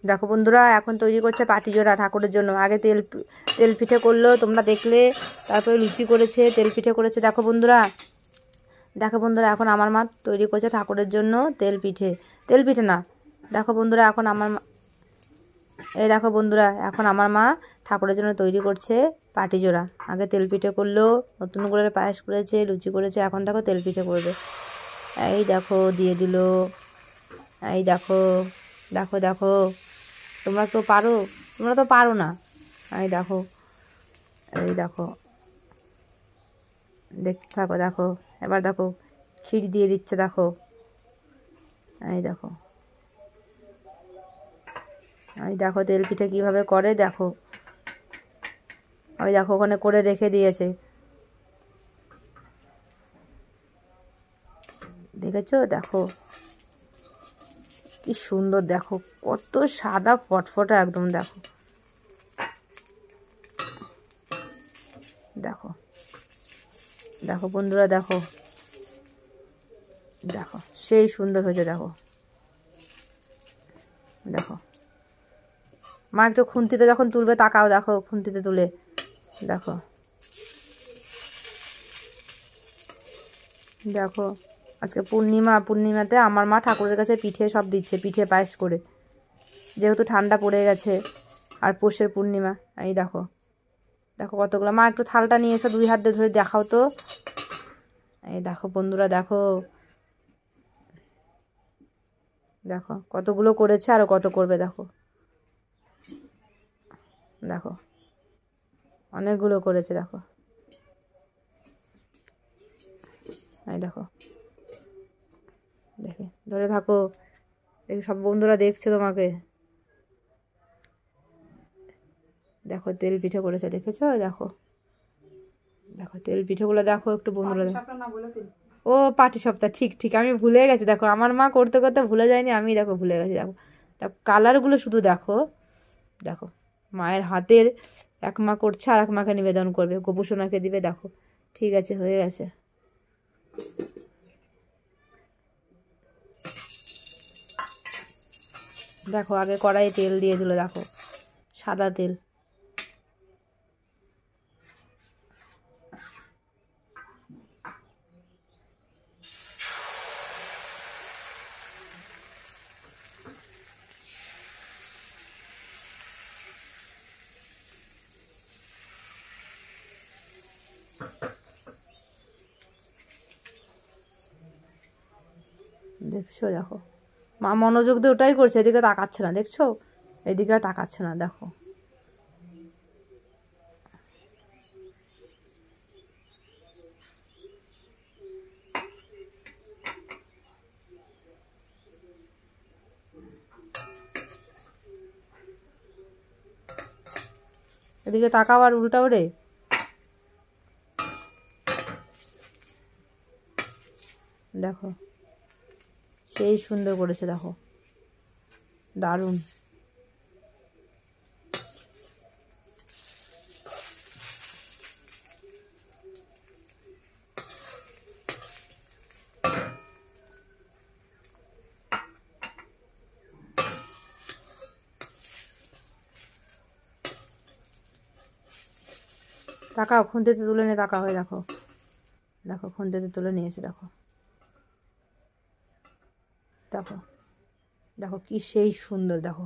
দেখো বন্ধুরা এখন তৈরি করছে পাটিজোড়া ঠাকুরের জন্য। আগে তেল পিঠে করলো তোমরা দেখলে, তারপরে লুচি করেছে, তেল পিঠে করেছে। দেখো বন্ধুরা এখন আমার মা তৈরি করছে ঠাকুরের জন্য তেল পিঠে না। দেখো বন্ধুরা এখন এখন আমার মা ঠাকুরের জন্য তৈরি করছে পাটিজোড়া। আগে তেল পিঠে করলো, নতুন করে পায়েস করেছে, লুচি করেছে, এখন দেখো তেল পিঠে করবে। এই দেখো দিয়ে দিল। এই দেখো দেখো দেখো তোমরা তো পারো না। এই দেখো দেখতে থাকো। দেখো এবার দেখো ক্ষীর দিয়ে দিচ্ছে। দেখো এই দেখো তেল পিঠে কীভাবে করে। দেখো ওখানে করে রেখে দিয়েছে, দেখেছো? দেখো কি সুন্দর, দেখো কত সাদা ফটফটা একদম। দেখো দেখো দেখো বন্ধুরা দেখো সেই সুন্দর হয়েছে। দেখো মা একটু খুন্তিতে যখন তুলবে তাকাও। দেখো খুন্তিতে তুলে দেখো আজকে পূর্ণিমাতে আমার মা ঠাকুরের কাছে পিঠে সব দিচ্ছে, পিঠে পায়েস করে, যেহেতু ঠান্ডা পড়ে গেছে আর পৌষের পূর্ণিমা। এই দেখো কতগুলো। মা একটু থালটা নিয়ে এসে 2 হাত দিয়ে ধরে দেখাও তো। এই দেখো বন্ধুরা দেখো কতগুলো করেছে, আরও কত করবে। দেখো অনেকগুলো করেছে। দেখো এই দেখো ধরে থাকো। সব বন্ধুরা দেখছে তোমাকে। দেখো তেল পিঠে করেছে, দেখেছো? দেখো তেল পিঠেগুলো দেখো একটু বন্ধুরা। ও পাটিসাপটা, ঠিক আমি ভুলে গেছি। দেখো আমার মা করতে করতে ভুলে যায়নি, আমি ভুলে গেছি। দেখো কালারগুলো শুধু দেখো মায়ের হাতের। এক মা করছে আর এক মাকে নিবেদন করবে, গোপুসোনাকে দিবে। দেখো ঠিক আছে, হয়ে গেছে। দেখো আগে কড়াইয়ে তেল দিয়ে দিল। দেখো সাদা তেল। দেখছো? দেখো মা মনোযোগ দিয়ে ওটাই করছে, এদিকে তাকাচ্ছে না। দেখছো? এদিকে তাকাচ্ছে না। দেখো এদিকে তাকাও আর উল্টা ওরে। দেখো সেই সুন্দর করেছে। দেখো দারুণ। তাকাও, খুন্তিতে তুলে নিয়ে তাকাও। হয়ে দেখো খুন্তিতে তুলে নিয়েছে। দেখো কি সেই সুন্দর। দেখো